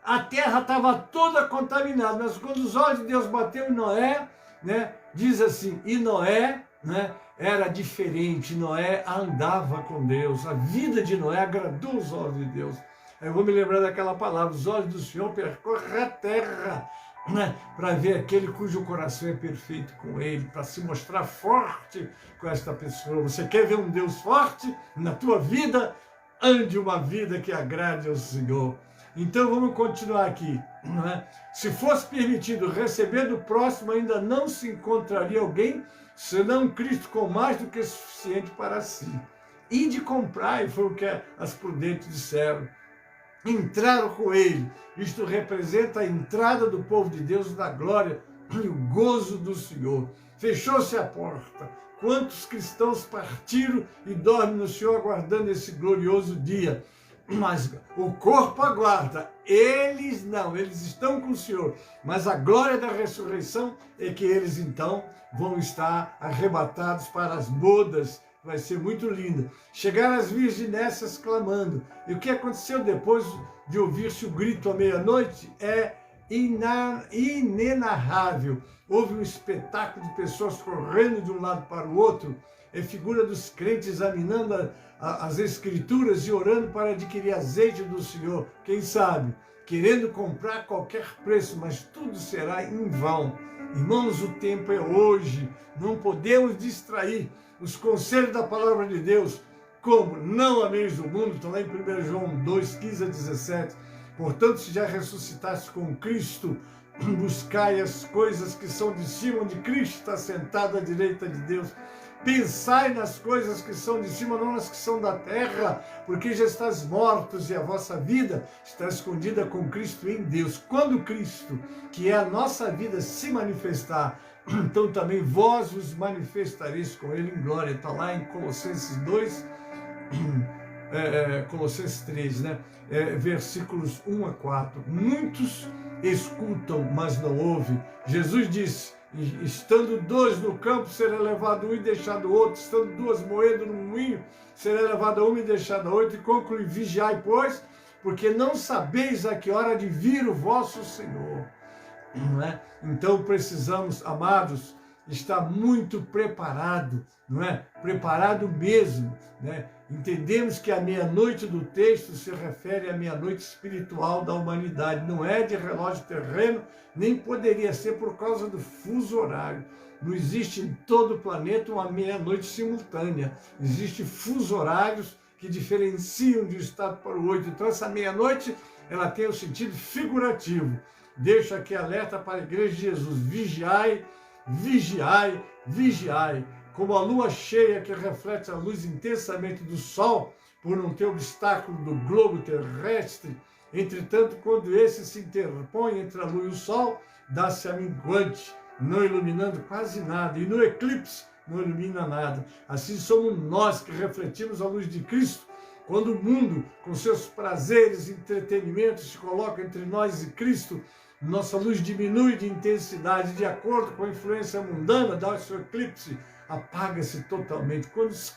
[SPEAKER 3] a terra estava toda contaminada, mas quando os olhos de Deus bateram em Noé, né, diz assim, e Noé, né, era diferente, Noé andava com Deus, a vida de Noé agradou os olhos de Deus. Eu vou me lembrar daquela palavra, os olhos do Senhor percorrem a terra, né, para ver aquele cujo coração é perfeito com ele, para se mostrar forte com esta pessoa. Você quer ver um Deus forte na tua vida? Ande uma vida que agrade ao Senhor. Então vamos continuar aqui, não é? Se fosse permitido receber do próximo, ainda não se encontraria alguém, senão Cristo com mais do que suficiente para si. E de comprar, e foi o que as prudentes disseram. Entraram com ele. Isto representa a entrada do povo de Deus na glória e o gozo do Senhor. Fechou-se a porta. Quantos cristãos partiram e dormem no Senhor aguardando esse glorioso dia? Mas o corpo aguarda, eles não, eles estão com o Senhor, mas a glória da ressurreição é que eles então vão estar arrebatados para as bodas, vai ser muito linda. Chegaram as virgens nessas clamando, e o que aconteceu depois de ouvir-se o grito à meia-noite é inenarrável. houve um espetáculo de pessoas correndo de um lado para o outro, é figura dos crentes examinando as escrituras e orando para adquirir azeite do Senhor, quem sabe, querendo comprar a qualquer preço, mas tudo será em vão. Irmãos, o tempo é hoje, não podemos distrair os conselhos da palavra de Deus, como não ameis o mundo, está lá em 1 João 2, 15 a 17, portanto, se já ressuscitaste com Cristo, buscai as coisas que são de cima, onde Cristo está sentado à direita de Deus. Pensai nas coisas que são de cima, não nas que são da terra, porque já estás mortos e a vossa vida está escondida com Cristo em Deus. Quando Cristo, que é a nossa vida, se manifestar, então também vós vos manifestareis com Ele em glória. Está lá em Colossenses 2, Colossenses 3, né? Versículos 1 a 4. Muitos escutam, mas não ouvem. Jesus disse, estando dois no campo, será levado um e deixado outro, estando duas moedas no moinho, será levado uma e deixado outra, e conclui, vigiai, pois, porque não sabeis a que hora de vir o vosso Senhor. Não é? Então precisamos, amados, estar muito preparado, não é? Preparado mesmo, né? Entendemos que a meia-noite do texto se refere à meia-noite espiritual da humanidade, não é de relógio terreno, nem poderia ser por causa do fuso horário. Não existe em todo o planeta uma meia-noite simultânea, existem fuso horários que diferenciam de um estado para o outro. Então essa meia-noite, ela tem o sentido figurativo. Deixo aqui alerta para a igreja de Jesus, vigiai, vigiai, vigiai. Como a lua cheia que reflete a luz intensamente do sol, por não ter obstáculo do globo terrestre, entretanto, quando esse se interpõe entre a lua e o sol, dá-se a minguante, não iluminando quase nada, e no eclipse não ilumina nada. Assim somos nós que refletimos a luz de Cristo, quando o mundo, com seus prazeres e entretenimentos, se coloca entre nós e Cristo, nossa luz diminui de intensidade de acordo com a influência mundana, dá o seu eclipse, apaga-se totalmente.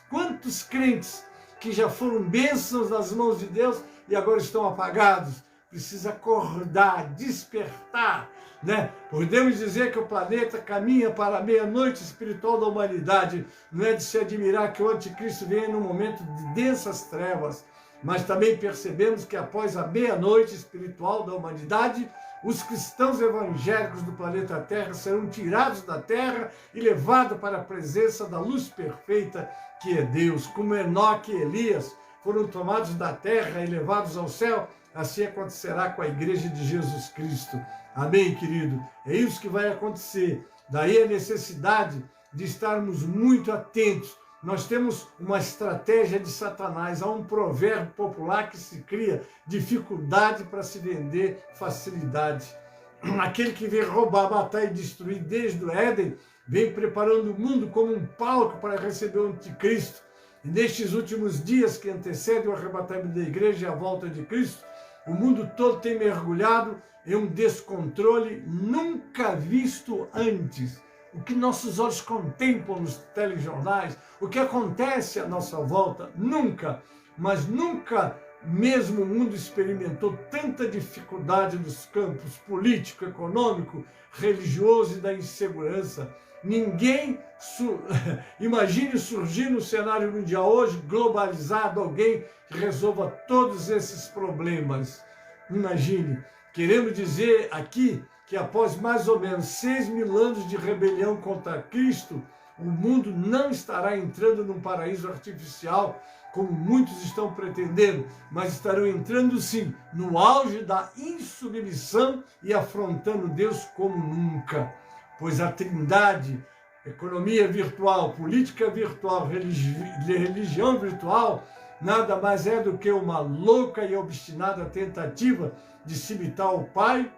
[SPEAKER 3] Quantos crentes que já foram bênçãos nas mãos de Deus e agora estão apagados? Precisa acordar, despertar, né? Podemos dizer que o planeta caminha para a meia-noite espiritual da humanidade. Não é de se admirar que o anticristo venha num momento de densas trevas, mas também percebemos que após a meia-noite espiritual da humanidade, os cristãos evangélicos do planeta Terra serão tirados da terra e levados para a presença da luz perfeita que é Deus. Como Enoque e Elias foram tomados da terra e levados ao céu, assim acontecerá com a igreja de Jesus Cristo. Amém, querido? É isso que vai acontecer. Daí a necessidade de estarmos muito atentos. Nós temos uma estratégia de Satanás, há um provérbio popular que se cria, dificuldade para se vender facilidade. Aquele que vem roubar, matar e destruir desde o Éden, vem preparando o mundo como um palco para receber o anticristo. E nestes últimos dias que antecedem o arrebatamento da igreja e a volta de Cristo, o mundo todo tem mergulhado em um descontrole nunca visto antes. O que nossos olhos contemplam nos telejornais, o que acontece à nossa volta, nunca, mas nunca mesmo o mundo experimentou tanta dificuldade nos campos político, econômico, religioso e da insegurança. Ninguém imagine surgir no cenário mundial hoje, globalizado, alguém que resolva todos esses problemas. Imagine, queremos dizer aqui que após mais ou menos 6.000 anos de rebelião contra Cristo, o mundo não estará entrando num paraíso artificial, como muitos estão pretendendo, mas estarão entrando sim no auge da insubmissão e afrontando Deus como nunca. Pois a trindade, economia virtual, política virtual, religião virtual, nada mais é do que uma louca e obstinada tentativa de se imitar o Pai,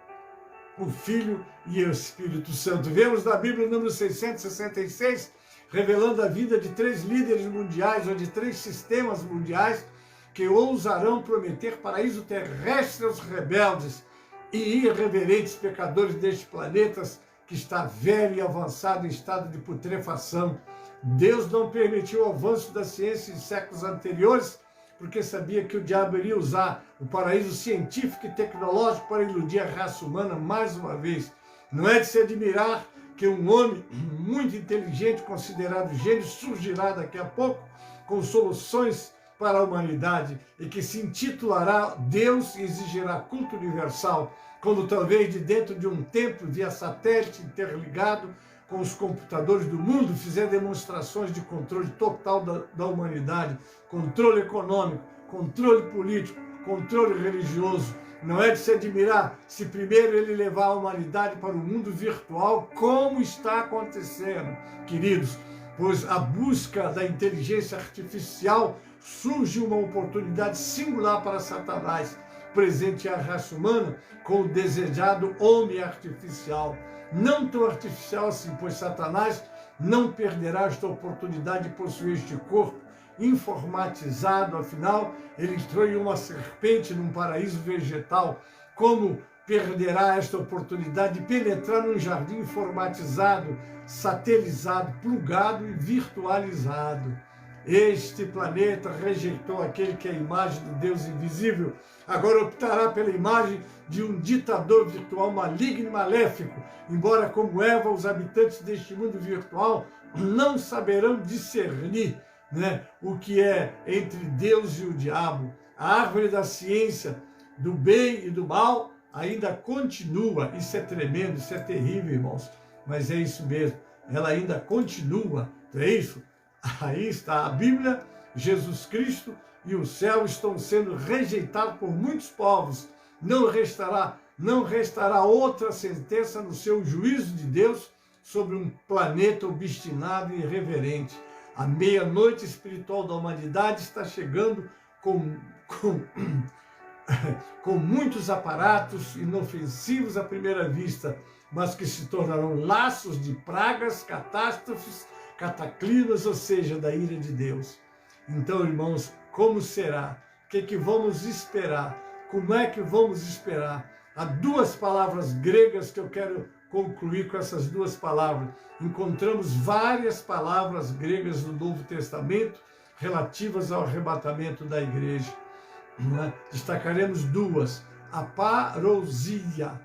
[SPEAKER 3] o Filho e o Espírito Santo. Vemos na Bíblia, número 666, revelando a vida de 3 líderes mundiais, ou de 3 sistemas mundiais, que ousarão prometer paraíso terrestre aos rebeldes e irreverentes pecadores deste planeta, que está velho e avançado em estado de putrefação. Deus não permitiu o avanço da ciência em séculos anteriores, porque sabia que o diabo iria usar o paraíso científico e tecnológico para iludir a raça humana mais uma vez. Não é de se admirar que um homem muito inteligente, considerado gênio, surgirá daqui a pouco com soluções para a humanidade e que se intitulará Deus e exigirá culto universal, quando talvez de dentro de um templo via satélite interligado com os computadores do mundo fizer demonstrações de controle total da humanidade, controle econômico, controle político, controle religioso. Não é de se admirar se primeiro ele levar a humanidade para o mundo virtual, como está acontecendo, queridos, pois a busca da inteligência artificial surge uma oportunidade singular para Satanás, presente à raça humana com o desejado homem artificial. Não tão artificial assim, pois Satanás não perderá esta oportunidade de possuir este corpo informatizado, afinal, ele entrou em uma serpente num paraíso vegetal. Como perderá esta oportunidade de penetrar num jardim informatizado, satelizado, plugado e virtualizado? Este planeta rejeitou aquele que é a imagem do Deus invisível, agora optará pela imagem de um ditador virtual maligno e maléfico, embora como Eva, os habitantes deste mundo virtual não saberão discernir, o que é entre Deus e o diabo. A árvore da ciência do bem e do mal ainda continua. Isso é tremendo, isso é terrível, irmãos, mas é isso mesmo, ela ainda continua, não é isso? Aí está a Bíblia, Jesus Cristo e o céu estão sendo rejeitados por muitos povos. Não restará outra sentença no seu juízo de Deus sobre um planeta obstinado e irreverente. A meia-noite espiritual da humanidade está chegando com muitos aparatos inofensivos à primeira vista, mas que se tornarão laços de pragas, catástrofes, cataclismos, ou seja, da ira de Deus. Então, irmãos, como será? O que vamos esperar? Como é que vamos esperar? Há duas palavras gregas que eu quero concluir com essas duas palavras. Encontramos várias palavras gregas no Novo Testamento relativas ao arrebatamento da igreja. Destacaremos duas. A parousia,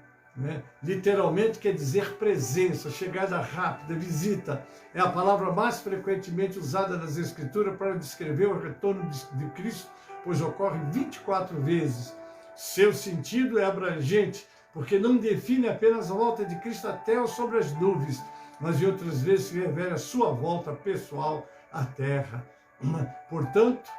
[SPEAKER 3] literalmente quer dizer presença, chegada rápida, visita. É a palavra mais frequentemente usada nas Escrituras para descrever o retorno de Cristo, pois ocorre 24 vezes. Seu sentido é abrangente, porque não define apenas a volta de Cristo à terra ou sobre as nuvens, mas em outras vezes se revela a sua volta pessoal à terra. Portanto,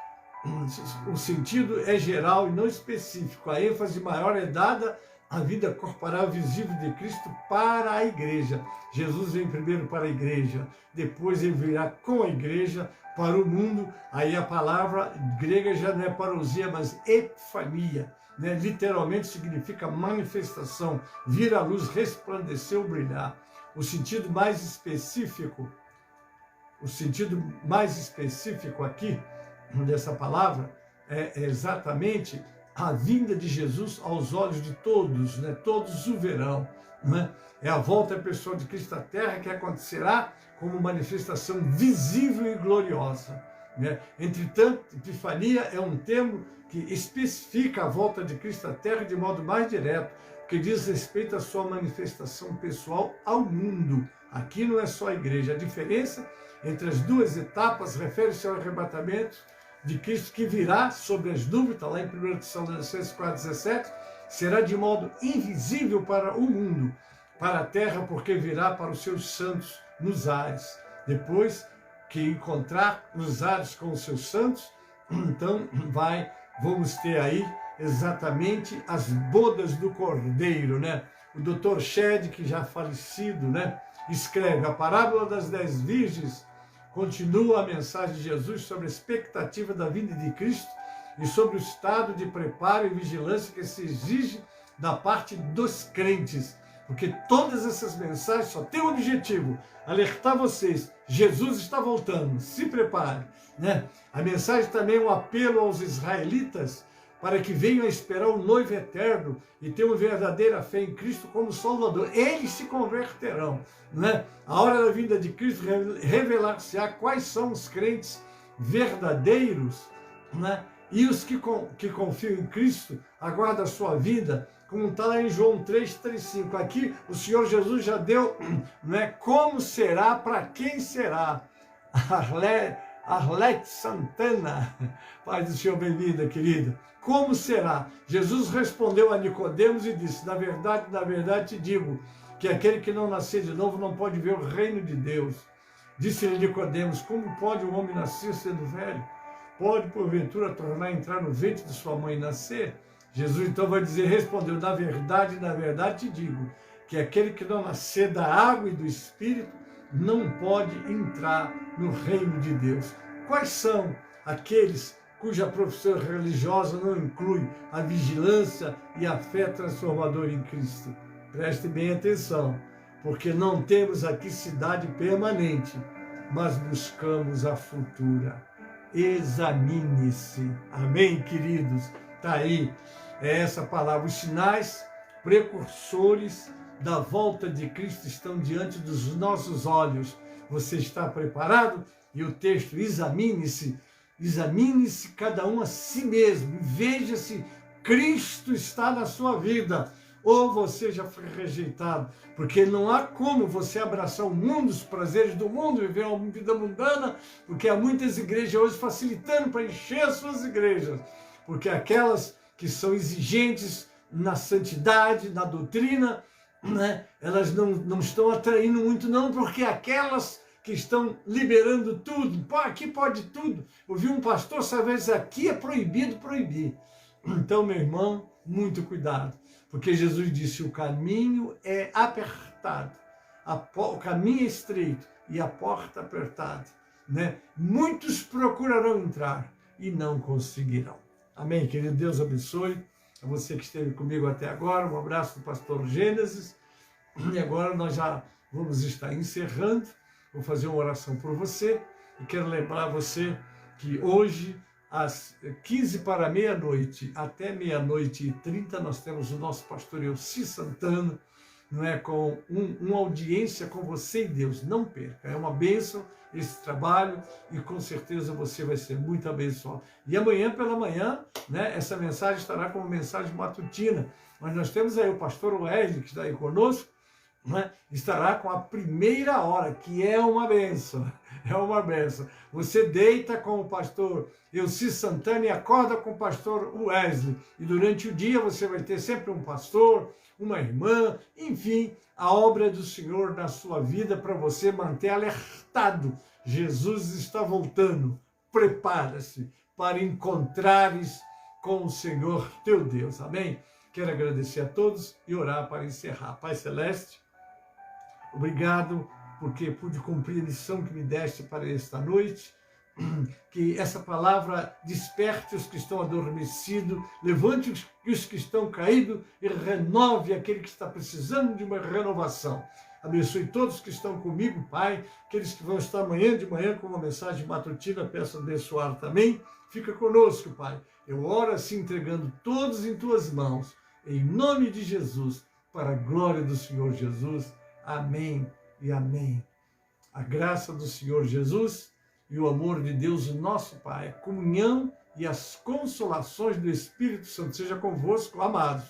[SPEAKER 3] o sentido é geral e não específico. A ênfase maior é dada à vida corporal visível de Cristo para a igreja. Jesus vem primeiro para a igreja, depois ele virá com a igreja para o mundo. Aí a palavra grega já não é parousia, mas epifania. Literalmente significa manifestação, vir à luz, resplandecer ou brilhar. O sentido mais específico aqui dessa palavra é exatamente a vinda de Jesus aos olhos de todos, todos o verão. É a volta pessoal de Cristo à terra que acontecerá como manifestação visível e gloriosa. Entretanto, epifania é um termo que especifica a volta de Cristo à terra de modo mais direto, que diz respeito à sua manifestação pessoal ao mundo. Aqui não é só a igreja. A diferença entre as duas etapas refere-se ao arrebatamento de Cristo, que virá sobre as nuvens, está lá em 1 Tessalonicenses 4,17, será de modo invisível para o mundo, para a terra, porque virá para os seus santos nos ares. Depois que encontrar nos ares com os seus santos, então vamos ter aí exatamente as bodas do Cordeiro, O Dr. Shedd, que já falecido, escreve: a parábola das 10 virgens continua a mensagem de Jesus sobre a expectativa da vinda de Cristo e sobre o estado de preparo e vigilância que se exige da parte dos crentes. Porque todas essas mensagens só têm um objetivo: alertar vocês, Jesus está voltando, se prepare. A mensagem também é um apelo aos israelitas para que venham a esperar o noivo eterno e tenham verdadeira fé em Cristo como Salvador. Eles se converterão. A hora da vinda de Cristo revelar-se-á quais são os crentes verdadeiros, E os que confiam em Cristo aguardam a sua vida, como está lá em João 3:5. Aqui o Senhor Jesus já deu, não é, como será, para quem será. Arlete Santana, Pai do Senhor, bem-vinda, querida. Como será? Jesus respondeu a Nicodemos e disse: na verdade te digo, que aquele que não nascer de novo não pode ver o reino de Deus. Disse-lhe Nicodemos: como pode o homem nascer sendo velho? Pode, porventura, tornar a entrar no ventre de sua mãe e nascer? Jesus então respondeu: na verdade te digo, que aquele que não nascer da água e do Espírito não pode entrar no reino de Deus. Quais são aqueles cuja profissão religiosa não inclui a vigilância e a fé transformadora em Cristo? Preste bem atenção, porque não temos aqui cidade permanente, mas buscamos a futura. Examine-se. Amém, queridos? Está aí, é essa palavra. Os sinais precursores da volta de Cristo estão diante dos nossos olhos. Você está preparado? E o texto: examine-se cada um a si mesmo, e veja se Cristo está na sua vida, ou você já foi rejeitado, porque não há como você abraçar o mundo, os prazeres do mundo, viver uma vida mundana, porque há muitas igrejas hoje facilitando para encher as suas igrejas, porque aquelas que são exigentes na santidade, na doutrina, né, elas não estão atraindo muito, não, porque aquelas que estão liberando tudo, pô, aqui pode tudo. Eu vi um pastor, sabe, dizer, aqui é proibido proibir. Então, meu irmão, muito cuidado, porque Jesus disse: o caminho é apertado, o caminho é estreito e a porta apertada, né? Muitos procurarão entrar e não conseguirão. Amém, querido? Deus abençoe a você que esteve comigo até agora. Um abraço do pastor Gênesis. E agora nós já vamos estar encerrando. Vou fazer uma oração por você. E quero lembrar você que hoje, às 15 para meia-noite, até 00:30, nós temos o nosso pastor Elci Santana, não é, com uma audiência com você e Deus. Não perca, é uma bênção esse trabalho e com certeza você vai ser muito abençoado. E amanhã pela manhã, né, essa mensagem estará como mensagem matutina, mas nós temos aí o pastor Wesley, que está aí conosco, né, estará com a primeira hora, que é uma bênção, é uma bênção. Você deita com o pastor Elci Santana e acorda com o pastor Wesley, e durante o dia você vai ter sempre um pastor, uma irmã, enfim, a obra do Senhor na sua vida para você manter alertado. Jesus está voltando, prepara-se para encontrares com o Senhor teu Deus, amém? Quero agradecer a todos e orar para encerrar. Pai Celeste, obrigado porque pude cumprir a missão que me deste para esta noite. Que essa palavra desperte os que estão adormecidos, levante os que estão caídos e renove aquele que está precisando de uma renovação. Abençoe todos que estão comigo, Pai, aqueles que vão estar amanhã de manhã com uma mensagem matutina, peço abençoar também. Fica conosco, Pai. Eu oro assim, entregando todos em tuas mãos, em nome de Jesus, para a glória do Senhor Jesus. Amém e amém. A graça do Senhor Jesus e o amor de Deus, o nosso Pai, a comunhão e as consolações do Espírito Santo seja convosco, amados,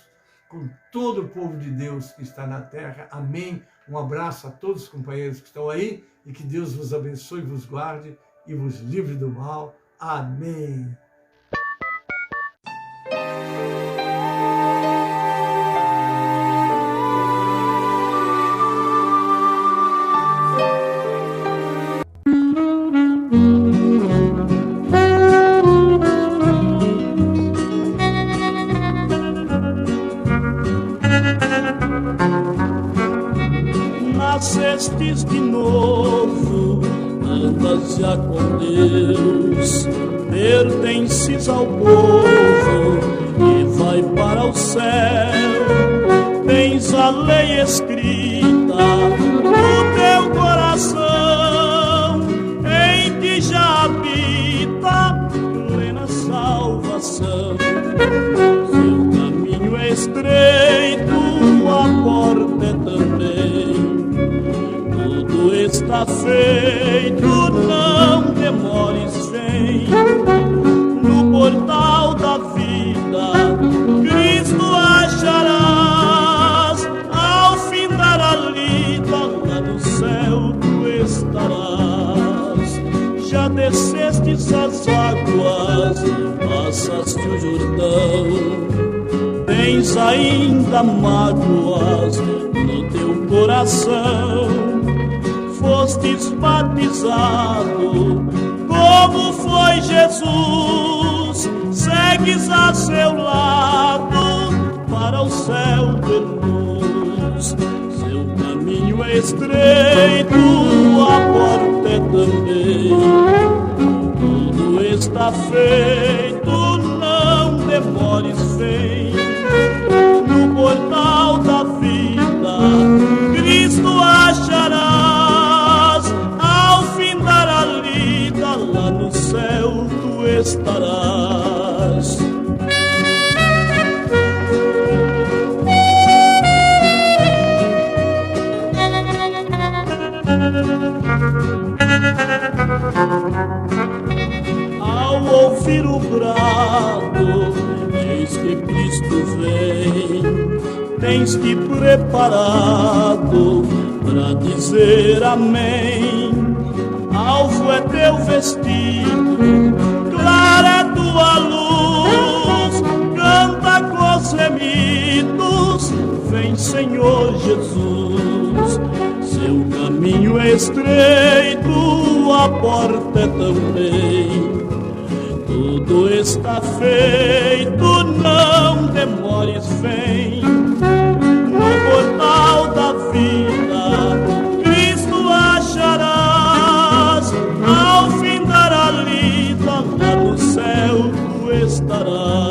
[SPEAKER 3] com todo o povo de Deus que está na terra. Amém. Um abraço a todos os companheiros que estão aí e que Deus vos abençoe, vos guarde e vos livre do mal. Amém.
[SPEAKER 4] Nascestes de novo, andas já com Deus, pertences ao povo e vai para o céu. Tens a lei escrita no teu coração, em ti já habita plena salvação. Seu caminho é estreito, a porta é também. Tudo está feito, não demores, vem no portal Jordão. Tens ainda mágoas no teu coração, fostes batizado como foi Jesus, segues a seu lado para o céu de luz. Seu caminho é estreito, a porta é também. Tudo está feito, não demores, vem. No portal da vida, Cristo acharás. Ao findar a lida, lá no céu tu estarás. Ao ouvir o brado, eis que Cristo vem, tens-te preparado para dizer amém. Alvo é teu vestido, clara é tua luz, canta com os remidos, vem Senhor Jesus. Seu caminho é estreito, a porta é também. Tudo está feito, não demores, vem. No portal da vida, Cristo acharás. Ao findar a lida, lá no céu tu estarás.